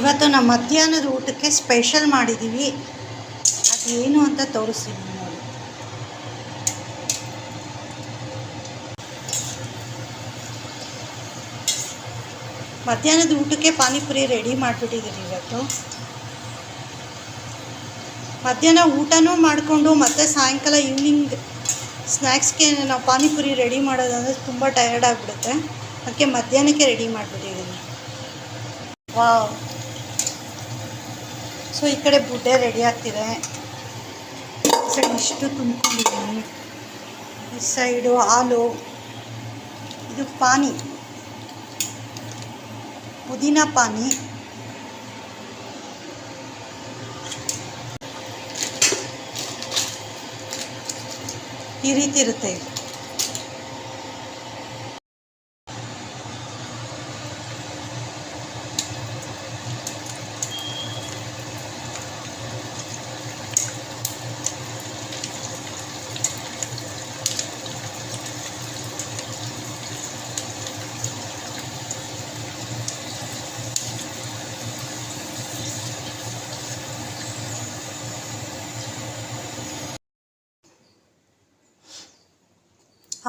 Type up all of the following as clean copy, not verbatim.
ಇವತ್ತು ನಮ್ಮ ಮಧ್ಯಾಹ್ನದ ಊಟಕ್ಕೆ ಸ್ಪೆಷಲ್ ಮಾಡಿದ್ದೀವಿ. ಅದೇನು ಅಂತ ತೋರಿಸ್ತೀನಿ ನೋಡಿ. ಮಧ್ಯಾಹ್ನದ ಊಟಕ್ಕೆ ಪಾನಿಪುರಿ ರೆಡಿ ಮಾಡಿಬಿಟ್ಟಿದ್ದೀನಿ ಇವತ್ತು. ಮಧ್ಯಾಹ್ನ ಊಟನೂ ಮಾಡಿಕೊಂಡು ಮತ್ತು ಸಾಯಂಕಾಲ ಈವ್ನಿಂಗ್ ಸ್ನ್ಯಾಕ್ಸ್ಗೆ ನಾವು ಪಾನಿಪುರಿ ರೆಡಿ ಮಾಡೋದಂದರೆ ತುಂಬ ಟಯರ್ಡ್ ಆಗಿಬಿಡುತ್ತೆ. ಅದಕ್ಕೆ ಮಧ್ಯಾಹ್ನಕ್ಕೆ ರೆಡಿ ಮಾಡಿಬಿಟ್ಟಿದ್ದೀನಿ. ವಾವ್! ಸೊ ಈ ಕಡೆ ಬುಡ್ಡೆ ರೆಡಿ ಆಗ್ತಿದೆ. ಈ ಸೈಡ್ ಇಷ್ಟು ತುಂಬ್ಕೊಂಡಿದ್ದೀನಿ. ಈ ಸೈಡು ಹಾಲು, ಇದು ಪಾನಿ, ಪುದೀನ ಪಾನಿ, ಈ ರೀತಿ ಇರುತ್ತೆ.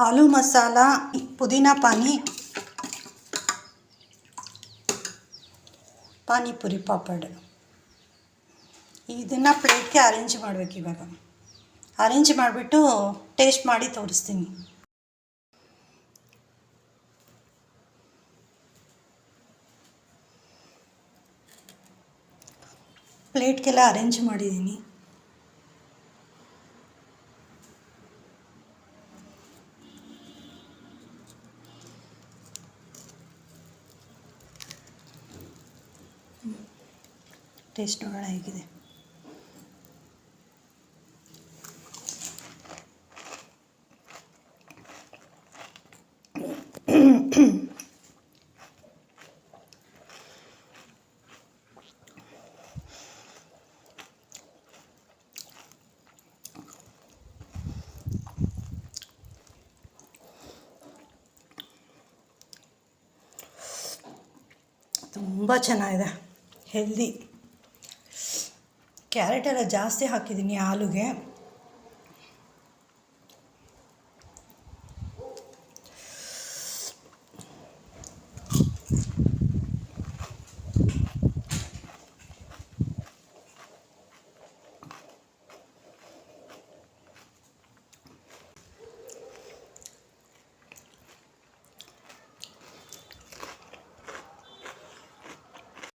ಆಲೂ ಮಸಾಲ, ಪುದೀನ ಪಾನಿ, ಪಾನಿಪುರಿ ಪಾಪಡ್. ಇದನ್ನು ಪ್ಲೇಟ್ಗೆ ಅರೇಂಜ್ ಮಾಡಬೇಕು. ಇವಾಗ ಅರೇಂಜ್ ಮಾಡಿಬಿಟ್ಟು ಟೇಸ್ಟ್ ಮಾಡಿ ತೋರಿಸ್ತೀನಿ. ಪ್ಲೇಟ್ಗೆಲ್ಲ ಅರೇಂಜ್ ಮಾಡಿದ್ದೀನಿ. ಟೇಸ್ಟ್ ನೋಡೋಣ ಹೇಗಿದೆ. ತುಂಬ ಚೆನ್ನಾಗಿದೆ, ಹೆಲ್ದಿ. ಕ್ಯಾರೆಟ್ ಎಲ್ಲ ಜಾಸ್ತಿ ಹಾಕಿದ್ದೀನಿ ಹಾಲುಗೆ.